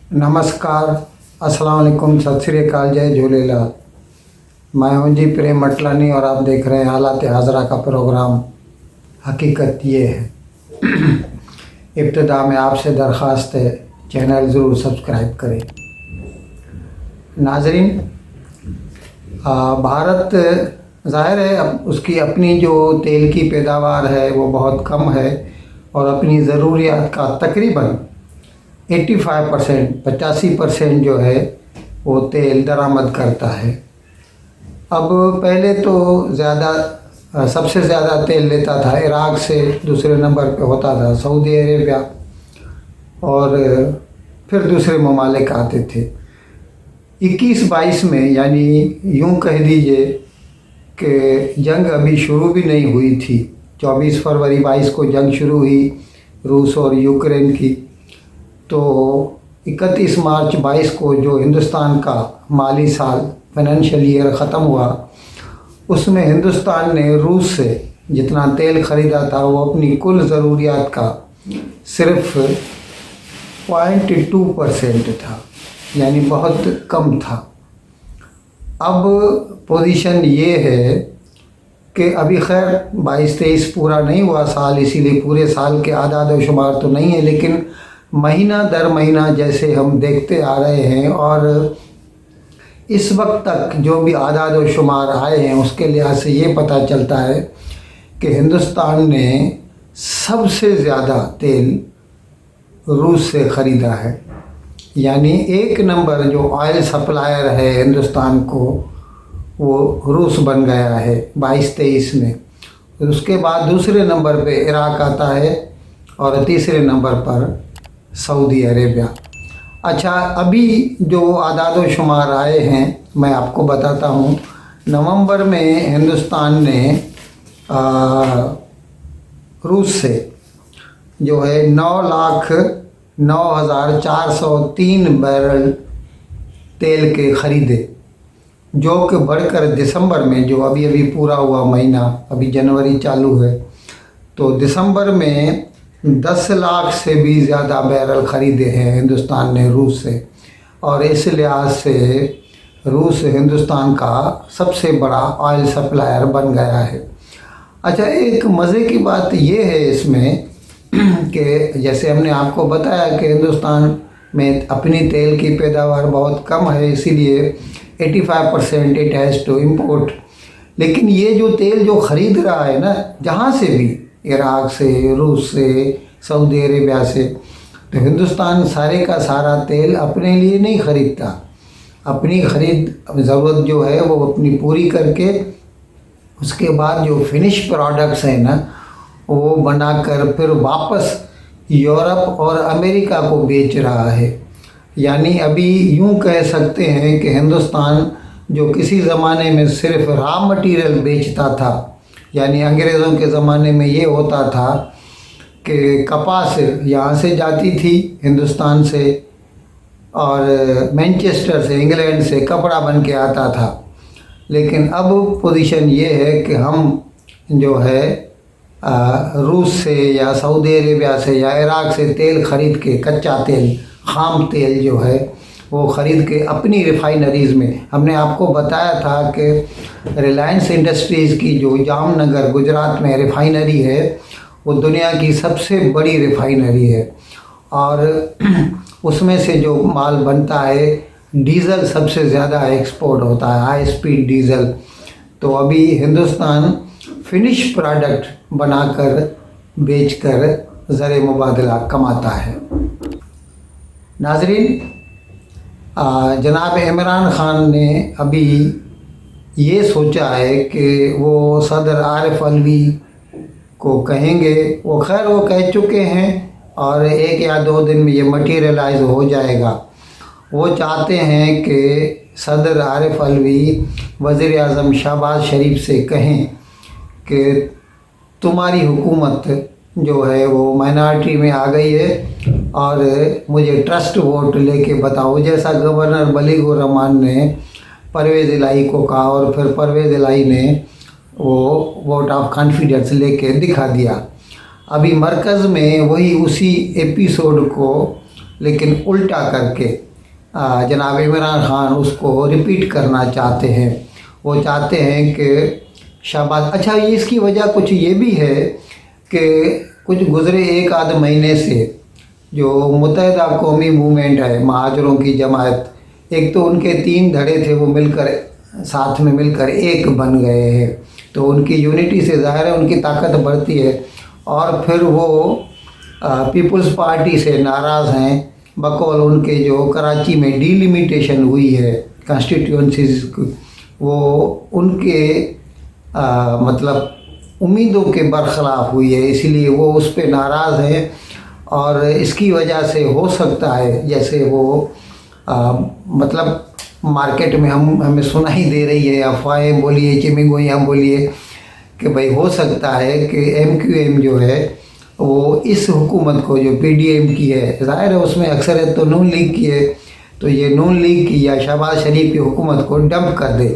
नमस्कार, अस्सलाम वालेकुम, सत श्री अकाल, जय झूलेलाल। मैं हूं जी प्रेम मटलानी और आप देख रहे हैं हालात हाजरा का प्रोग्राम हकीकत ये है। इब्तिदा में आपसे दरख्वास्त है, चैनल ज़रूर सब्सक्राइब करें। नाज़रीन, भारत ज़ाहिर है उसकी अपनी जो तेल की पैदावार है वो बहुत कम है और अपनी ज़रूरियात का तकरीबन 85% जो है वो तेल दरामद करता है। अब पहले तो सबसे ज़्यादा तेल लेता था इराक़ से, दूसरे नंबर पे होता था सऊदी अरेबिया और फिर दूसरे ममालिक आते थे। 21-22 में, यानी यूँ कह दीजिए कि जंग अभी शुरू भी नहीं हुई थी। 24 फरवरी 22 को जंग शुरू हुई रूस और यूक्रेन की। तो 31 मार्च 22 को जो हिंदुस्तान का माली साल फाइनेंशियल ईयर ख़त्म हुआ, उसमें हिंदुस्तान ने रूस से जितना तेल ख़रीदा था वो अपनी कुल ज़रूरियात का सिर्फ 0.2% था, यानी बहुत कम था। अब पोजीशन ये है कि अभी खैर 22-23 पूरा नहीं हुआ साल, इसीलिए पूरे साल के आदाद व शुमार तो नहीं है, लेकिन महीना दर महीना जैसे हम देखते आ रहे हैं और इस वक्त तक जो भी आदाद व शुमार आए हैं उसके लिहाज से ये पता चलता है कि हिंदुस्तान ने सबसे ज़्यादा तेल रूस से ख़रीदा है। यानी एक नंबर जो ऑयल सप्लायर है हिंदुस्तान को वो रूस बन गया है 22-23 में। उसके बाद दूसरे नंबर पे इराक़ आता है और तीसरे नंबर पर सऊदी अरेबिया। अच्छा, अभी जो आदाद व शुमार आए हैं मैं आपको बताता हूँ। नवंबर में हिंदुस्तान ने रूस से जो है 9,09,403 बैरल तेल के ख़रीदे, जो कि बढ़कर दिसंबर में, जो अभी अभी पूरा हुआ महीना, अभी जनवरी चालू है, तो दिसंबर में 10 लाख से भी ज़्यादा बैरल ख़रीदे हैं हिंदुस्तान ने रूस से। और इस लिहाज से रूस हिंदुस्तान का सबसे बड़ा ऑयल सप्लायर बन गया है। अच्छा, एक मज़े की बात ये है इसमें कि जैसे हमने आपको बताया कि हिंदुस्तान में अपनी तेल की पैदावार बहुत कम है, इसीलिए 85% इट हैज़ टू इम्पोर्ट। लेकिन ये जो तेल जो ख़रीद रहा है ना, जहाँ से भी, इराक़ से, रूस से, सऊदी अरेबिया से, तो हिंदुस्तान सारे का सारा तेल अपने लिए नहीं ख़रीदता। अपनी ख़रीद ज़रूरत जो है वो अपनी पूरी करके उसके बाद जो फिनिश प्रोडक्ट्स हैं ना वो बनाकर फिर वापस यूरोप और अमेरिका को बेच रहा है। यानी अभी यूँ कह सकते हैं कि हिंदुस्तान जो किसी ज़माने में सिर्फ रॉ मटेरियल बेचता था, यानी अंग्रेज़ों के ज़माने में ये होता था कि कपास यहाँ से जाती थी हिंदुस्तान से और मैनचेस्टर से, इंग्लैंड से कपड़ा बन के आता था। लेकिन अब पोजीशन ये है कि हम जो है रूस से या सऊदी अरेबिया से या इराक़ से तेल ख़रीद के, कच्चा तेल, ख़ाम तेल जो है वो ख़रीद के अपनी रिफ़ाइनरीज़ में, हमने आपको बताया था कि रिलायंस इंडस्ट्रीज़ की जो जामनगर गुजरात में रिफ़ाइनरी है वो दुनिया की सबसे बड़ी रिफ़ाइनरी है और उसमें से जो माल बनता है, डीज़ल सबसे ज़्यादा एक्सपोर्ट होता है, हाई स्पीड डीज़ल। तो अभी हिंदुस्तान फिनिश प्रोडक्ट बनाकर बेचकर ज़र मुबादला कमाता है। नाज़रीन, जनाब इमरान ख़ान ने अभी ये सोचा है कि वो सदर आरिफ अलवी को कहेंगे, वो खैर वो कह चुके हैं और 1 या 2 दिन में ये मटीरियलाइज हो जाएगा। वो चाहते हैं कि सदर आरिफ अलवी वज़ीर आज़म शहबाज शरीफ से कहें कि तुम्हारी हुकूमत जो है वो माइनॉरिटी में आ गई है और मुझे ट्रस्ट वोट लेके बताओ, जैसा गवर्नर मलिक रहमान ने परवेज़ इलाही को कहा और फिर परवेज़ इलाही ने वो वोट ऑफ कॉन्फिडेंस लेके दिखा दिया। अभी मरकज़ में वही उसी एपिसोड को لیکن الٹا کر کے جناب عمران خان اس کو ریپیٹ کرنا چاہتے ہیں. وہ چاہتے ہیں کہ شہباز اچھا اس کی وجہ کچھ یہ بھی ہے کہ کچھ گزرے ایک آدھ مہینے سے جو متحدہ قومی موومنٹ ہے مہاجروں کی جماعت، ایک تو ان کے 3 دھڑے تھے وہ مل کر ساتھ میں مل کر ایک بن گئے ہیں. تو ان کی یونٹی سے ظاہر ہے ان کی طاقت بڑھتی ہے. اور پھر وہ پیپلز پارٹی سے ناراض ہیں بقول ان کے جو کراچی میں ڈی لیمیٹیشن ہوئی ہے کانسٹیٹیوئنسیز، وہ ان کے مطلب امیدوں کے برخلاف ہوئی ہے، اسی لیے وہ اس پہ ناراض ہیں. اور اس کی وجہ سے ہو سکتا ہے جیسے وہ مطلب مارکیٹ میں ہمیں سنائی دے رہی ہے، افواہیں بولیے چمنگویاں بولیے، کہ بھئی ہو سکتا ہے کہ ایم کیو ایم جو ہے وہ اس حکومت کو جو پی ڈی ایم کی ہے، ظاہر ہے اس میں اکثریت تو نون لیگ کی ہے، تو یہ نون لیگ کی یا شہباز شریف کی حکومت کو ڈمپ کر دے.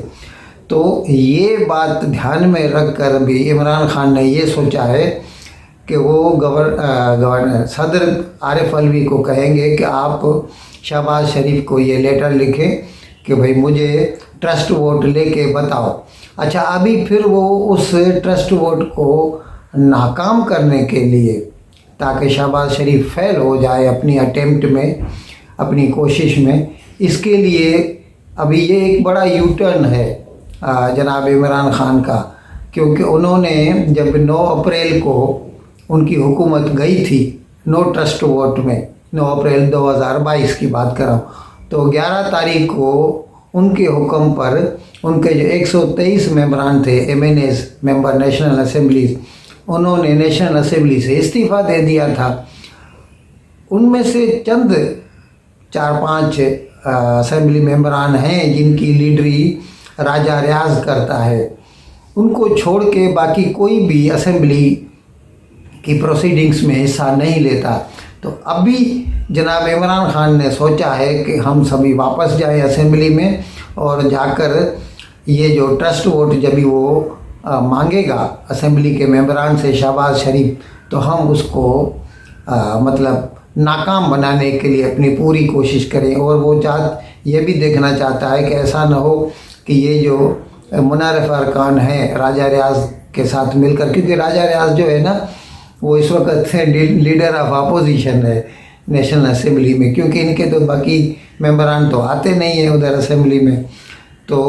تو یہ بات دھیان میں رکھ کر بھی عمران خان نے یہ سوچا ہے کہ وہ گورنر صدر عارف علوی کو کہیں گے کہ آپ شہباز شریف کو یہ لیٹر لکھیں کہ بھئی مجھے ٹرسٹ ووٹ لے کے بتاؤ. اچھا ابھی پھر وہ اس ٹرسٹ ووٹ کو ناکام کرنے کے لیے تاکہ شہباز شریف فیل ہو جائے اپنی اٹیمپٹ میں، اپنی کوشش میں، اس کے لیے ابھی یہ ایک بڑا یو ٹرن ہے جناب عمران خان کا، کیونکہ انہوں نے جب 9 اپریل کو ان کی حکومت گئی تھی نو ٹرسٹ ووٹ میں، 9 اپریل 2022 کی بات کر رہا ہوں، تو 11 تاریخ کو ان کے حکم پر ان کے جو 123 ممبران تھے M N As member national assemblies, انہوں نے نیشنل اسمبلی سے استعفیٰ دے دیا تھا. ان میں سے چند 4-5 اسمبلی ممبران ہیں جن کی لیڈری راجہ ریاض کرتا ہے، ان کو چھوڑ کے باقی کوئی بھی اسمبلی کی پروسیڈنگز میں حصہ نہیں لیتا. تو ابھی جناب عمران خان نے سوچا ہے کہ ہم سبھی واپس جائیں اسمبلی میں اور جا کر یہ جو ٹرسٹ ووٹ جبھی وہ مانگے گا اسمبلی کے ممبران سے شہباز شریف، تو ہم اس کو مطلب ناکام بنانے کے لیے اپنی پوری کوشش کریں. اور وہ یہ بھی دیکھنا چاہتا ہے کہ ایسا نہ ہو کہ یہ جو منحرف ارکان ہیں راجہ ریاض کے ساتھ مل کر، کیونکہ راجہ ریاض جو ہے نا وہ اس وقت لیڈر آف اپوزیشن ہے نیشنل اسمبلی میں، کیونکہ ان کے تو باقی ممبران تو آتے نہیں ہیں ادھر اسمبلی میں. تو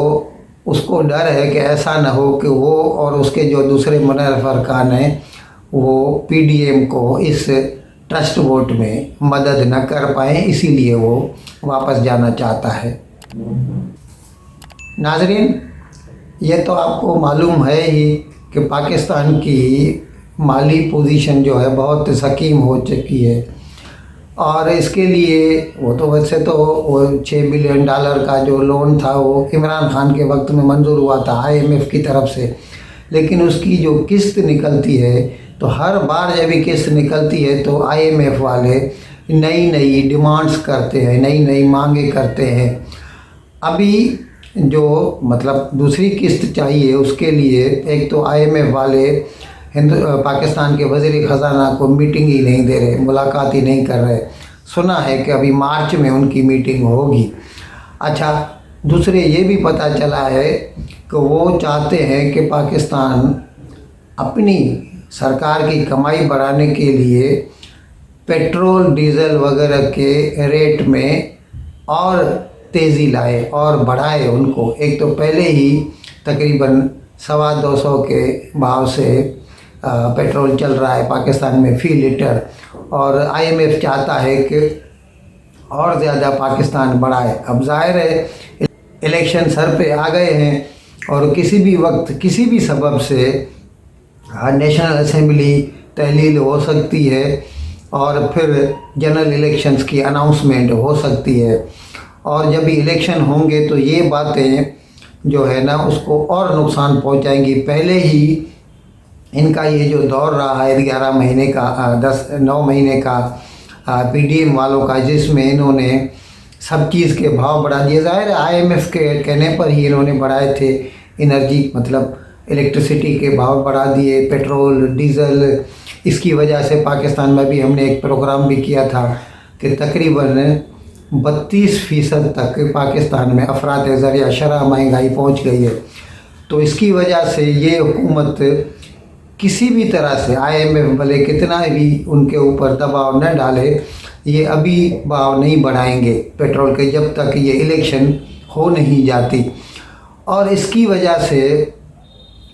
اس کو ڈر ہے کہ ایسا نہ ہو کہ وہ اور اس کے جو دوسرے منحرف ارکان ہیں وہ پی ڈی ایم کو اس ٹرسٹ ووٹ میں مدد نہ کر پائیں، اسی لیے وہ واپس جانا چاہتا ہے. ناظرین، یہ تو آپ کو معلوم ہے ہی کہ پاکستان کی مالی پوزیشن جو ہے بہت سقیم ہو چکی ہے، اور اس کے لیے وہ تو ویسے تو وہ $6 بلین کا جو لون تھا وہ عمران خان کے وقت میں منظور ہوا تھا IMF کی طرف سے، لیکن اس کی جو قسط نکلتی ہے تو ہر بار جب بھی قسط نکلتی ہے تو IMF والے نئی ڈیمانڈز کرتے ہیں، نئی مانگیں کرتے ہیں. ابھی جو مطلب دوسری قسط چاہیے اس کے لیے ایک تو IMF والے پاکستان کے وزیر خزانہ کو میٹنگ ہی نہیں دے رہے، ملاقات ہی نہیں کر رہے. سنا ہے کہ ابھی مارچ میں ان کی میٹنگ ہوگی. اچھا دوسرے یہ بھی پتہ چلا ہے کہ وہ چاہتے ہیں کہ پاکستان اپنی سرکار کی کمائی بڑھانے کے لیے پیٹرول ڈیزل وغیرہ کے ریٹ میں اور تیزی لائے اور بڑھائے ان کو. ایک تو پہلے ہی تقریباً 250 کے بھاؤ سے پیٹرول چل رہا ہے پاکستان میں فی لیٹر، اور IMF چاہتا ہے کہ اور زیادہ پاکستان بڑھائے. اب ظاہر ہے الیکشن سر پہ آ گئے ہیں اور کسی بھی وقت کسی بھی سبب سے نیشنل اسمبلی تحلیل ہو سکتی ہے اور پھر جنرل الیکشنز کی اناؤنسمنٹ ہو سکتی ہے. اور جب بھی الیکشن ہوں گے تو یہ باتیں جو ہے نا اس کو اور نقصان پہنچائیں گی. پہلے ہی ان کا یہ جو دور رہا ہے 11 مہینے کا 9 مہینے کا پی ڈی ایم والوں کا، جس میں انہوں نے سب چیز کے بھاؤ بڑھا دیے. ظاہر ہے IMF کے کہنے پر ہی انہوں نے بڑھائے تھے. انرجی مطلب الیکٹریسٹی کے بھاؤ بڑھا دیے، پیٹرول ڈیزل. اس کی وجہ سے پاکستان میں بھی ہم نے ایک پروگرام بھی کیا تھا कि तकरीबन 32% तक पाकिस्तान में अफराद ज़रिया शरह महंगाई पहुँच गई है। तो इसकी वजह से ये हुकूमत किसी भी तरह से IMF भले कितना भी उनके ऊपर दबाव न डाले, ये अभी भाव नहीं बढ़ाएंगे पेट्रोल के जब तक ये इलेक्शन हो नहीं जाती। और इसकी वजह से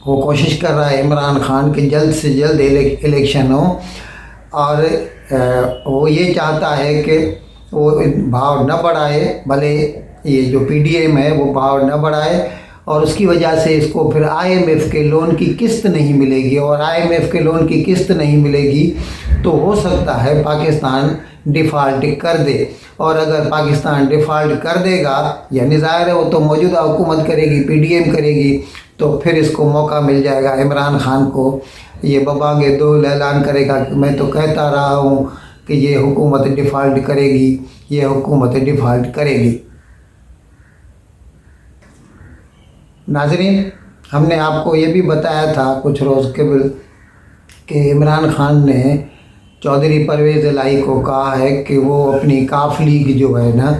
वो कोशिश कर रहा है इमरान खान कि जल्द से जल्द इलेक्शन हो, और वो ये चाहता है कि वो भाव न बढ़ाए, भले ये जो PDM है वो भाव न बढ़ाए, और उसकी वजह से इसको फिर IMF के लोन की किस्त नहीं मिलेगी, और IMF के लोन की किस्त नहीं मिलेगी तो हो सकता है पाकिस्तान डिफ़ॉल्ट कर दे। और अगर पाकिस्तान डिफ़ॉल्ट कर देगा, यानी ज़ाहिर है वो तो मौजूदा हुकूमत करेगी, PDM करेगी, तो फिर इसको मौका मिल जाएगा इमरान खान को, ये बबांगे दोल ऐलान करेगा कि मैं तो कहता रहा हूँ कि ये हुकूमत डिफ़ॉल्ट करेगी, ये हुकूमत डिफ़ॉल्ट करेगी। नाज़रीन, हमने आपको ये भी बताया था कुछ रोज़ कबल कि इमरान खान ने चौधरी परवेज़ इलाही को कहा है कि वो अपनी काफ लीग जो है ना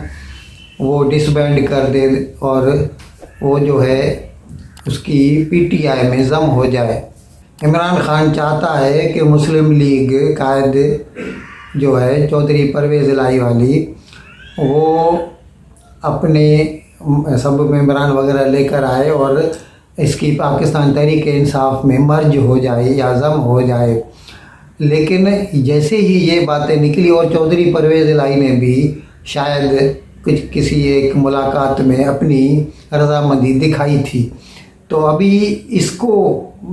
वो डिसबैंड कर दे, और वो जो है उसकी PTI में ज़म हो जाए। इमरान खान चाहता है कि मुस्लिम लीग कायद जो है चौधरी परवेज़ इलाही वाली, वो अपने सब मेंबरान वगैरह लेकर आए और इसकी पाकिस्तान तहरीक इंसाफ में मर्ज हो जाए या ज़म हो जाए। लेकिन जैसे ही ये बातें निकली, और चौधरी परवेज़ इलाही ने भी शायद किसी एक मुलाकात में अपनी रज़ामंदी दिखाई थी, तो अभी इसको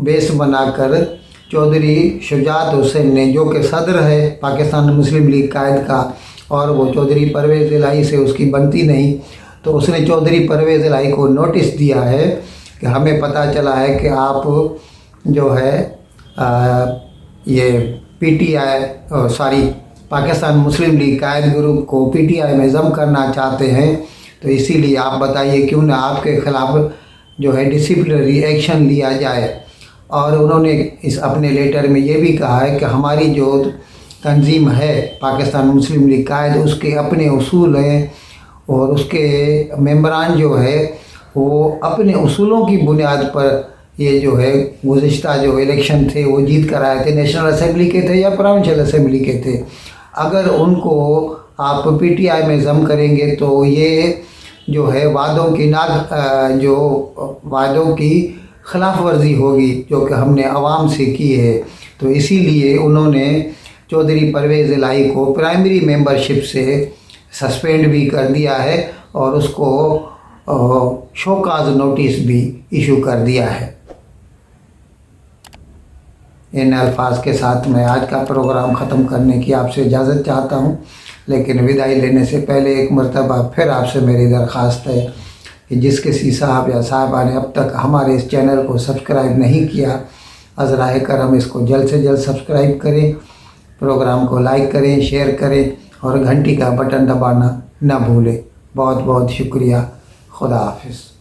बेस बनाकर चौधरी शुजात हुसैन ने, जो कि सदर है पाकिस्तान मुस्लिम लीग कायद का, और वो चौधरी परवेज़ इलाही से उसकी बनती नहीं, तो उसने चौधरी परवेज़ इलाही को नोटिस दिया है कि हमें पता चला है कि आप जो है ये PTI पाकिस्तान मुस्लिम लीग कायद ग्रुप को PTI में ज़म करना चाहते हैं, तो इसीलिए आप बताइए क्यों ना आपके ख़िलाफ़ जो है डिसिप्लिनरी एक्शन लिया जाए। और उन्होंने इस अपने लेटर में ये भी कहा है कि हमारी जो तंजीम है पाकिस्तान मुस्लिम लीग कायद, उसके अपने उसूल हैं, और उसके मेंबरान जो है वो अपने उसूलों की बुनियाद पर ये जो है गुज़िश्ता जो इलेक्शन थे वो जीत कर आए थे, नेशनल असेंबली के थे या प्रोविंशियल असेंबली के थे। अगर उनको आप PTI में ज़म करेंगे तो ये जो है वादों की ख़िलाफ़ वर्जी होगी जो कि हमने आवाम से की है। तो इसीलिए उन्होंने चौधरी परवेज़ इलाही को प्राइमरी मेंबरशिप से सस्पेंड भी कर दिया है, और उसको शोकाज नोटिस भी इशू कर दिया है। इन अल्फाज के साथ मैं आज का प्रोग्राम ख़त्म करने की आपसे इजाज़त चाहता हूँ, लेकिन विदाई लेने से पहले एक मरतबा फिर आपसे मेरी दरख्वास्त है कि जिस किसी साहब या साहबा ने अब तक हमारे इस चैनल को सब्सक्राइब नहीं किया, अज़राए करम इसको जल्द से जल्द सब्सक्राइब करें, प्रोग्राम को लाइक करें, शेयर करें, और घंटी का बटन दबाना ना भूलें। बहुत बहुत शुक्रिया। खुदा हाफिज़।